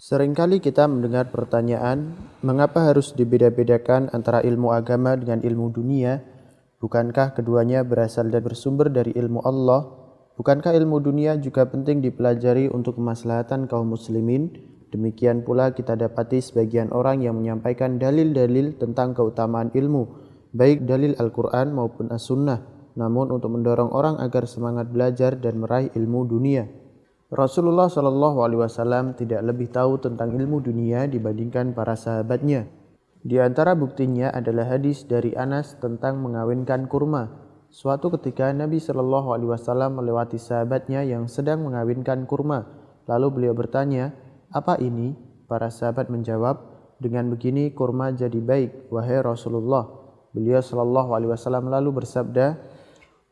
Seringkali kita mendengar pertanyaan, mengapa harus dibeda-bedakan antara ilmu agama dengan ilmu dunia? Bukankah keduanya berasal dan bersumber dari ilmu Allah? Bukankah ilmu dunia juga penting dipelajari untuk kemaslahatan kaum muslimin? Demikian pula kita dapati sebagian orang yang menyampaikan dalil-dalil tentang keutamaan ilmu, baik dalil Al-Quran maupun As-Sunnah, namun untuk mendorong orang agar semangat belajar dan meraih ilmu dunia. Rasulullah SAW tidak lebih tahu tentang ilmu dunia dibandingkan para sahabatnya. Di antara buktinya adalah hadis dari Anas tentang mengawinkan kurma. Suatu ketika Nabi SAW melewati sahabatnya yang sedang mengawinkan kurma. Lalu beliau bertanya, "Apa ini?" Para sahabat menjawab, "Dengan begini kurma jadi baik, wahai Rasulullah." Beliau SAW lalu bersabda,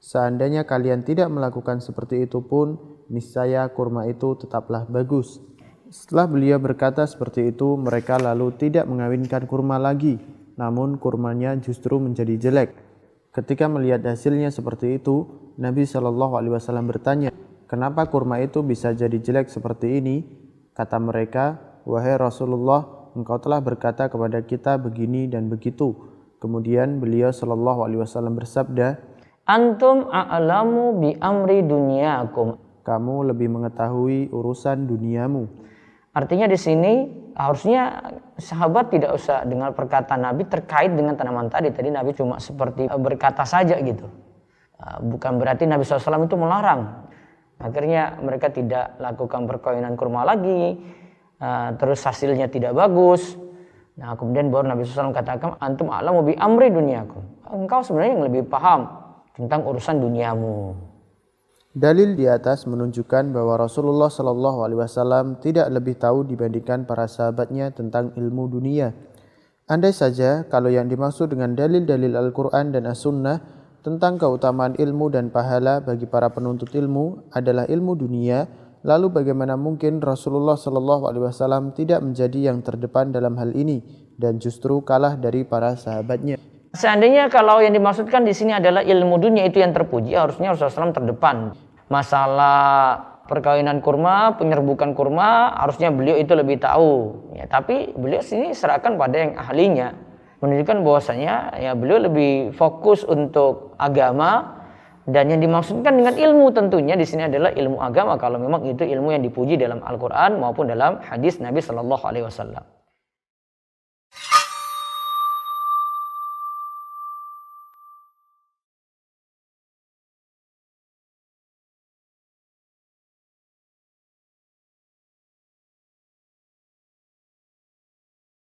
"Seandainya kalian tidak melakukan seperti itu pun, niscaya kurma itu tetaplah bagus." Setelah beliau berkata seperti itu, mereka lalu tidak mengawinkan kurma lagi, namun kurmanya justru menjadi jelek. Ketika melihat hasilnya seperti itu, Nabi SAW bertanya, "Kenapa kurma itu bisa jadi jelek seperti ini?" Kata mereka, "Wahai Rasulullah, engkau telah berkata kepada kita begini dan begitu." Kemudian beliau SAW bersabda, "Antum a'lamu bi amri dunyakum." Kamu lebih mengetahui urusan duniamu. Artinya di sini harusnya sahabat tidak usah dengar perkataan Nabi terkait dengan tanaman tadi. Tadi Nabi cuma seperti berkata saja gitu. Bukan berarti Nabi SAW itu melarang. Akhirnya mereka tidak lakukan perkawinan kurma lagi. Terus hasilnya tidak bagus. Nah kemudian baru Nabi SAW katakan, "Antum a'lamu bi amri dunyakum." Engkau sebenarnya yang lebih paham tentang urusan duniamu. Dalil di atas menunjukkan bahwa Rasulullah SAW tidak lebih tahu dibandingkan para sahabatnya tentang ilmu dunia. Andai saja kalau yang dimaksud dengan dalil-dalil Al-Quran dan As-Sunnah tentang keutamaan ilmu dan pahala bagi para penuntut ilmu adalah ilmu dunia, lalu bagaimana mungkin Rasulullah SAW tidak menjadi yang terdepan dalam hal ini dan justru kalah dari para sahabatnya? Seandainya kalau yang dimaksudkan di sini adalah ilmu dunia itu yang terpuji, harusnya Rasulullah SAW terdepan. Masalah perkawinan kurma, penyerbukan kurma, harusnya beliau itu lebih tahu. Ya, tapi beliau sini serahkan pada yang ahlinya, menunjukkan bahwasanya ya beliau lebih fokus untuk agama, dan yang dimaksudkan dengan ilmu tentunya di sini adalah ilmu agama kalau memang itu ilmu yang dipuji dalam Al-Quran maupun dalam hadis Nabi SAW.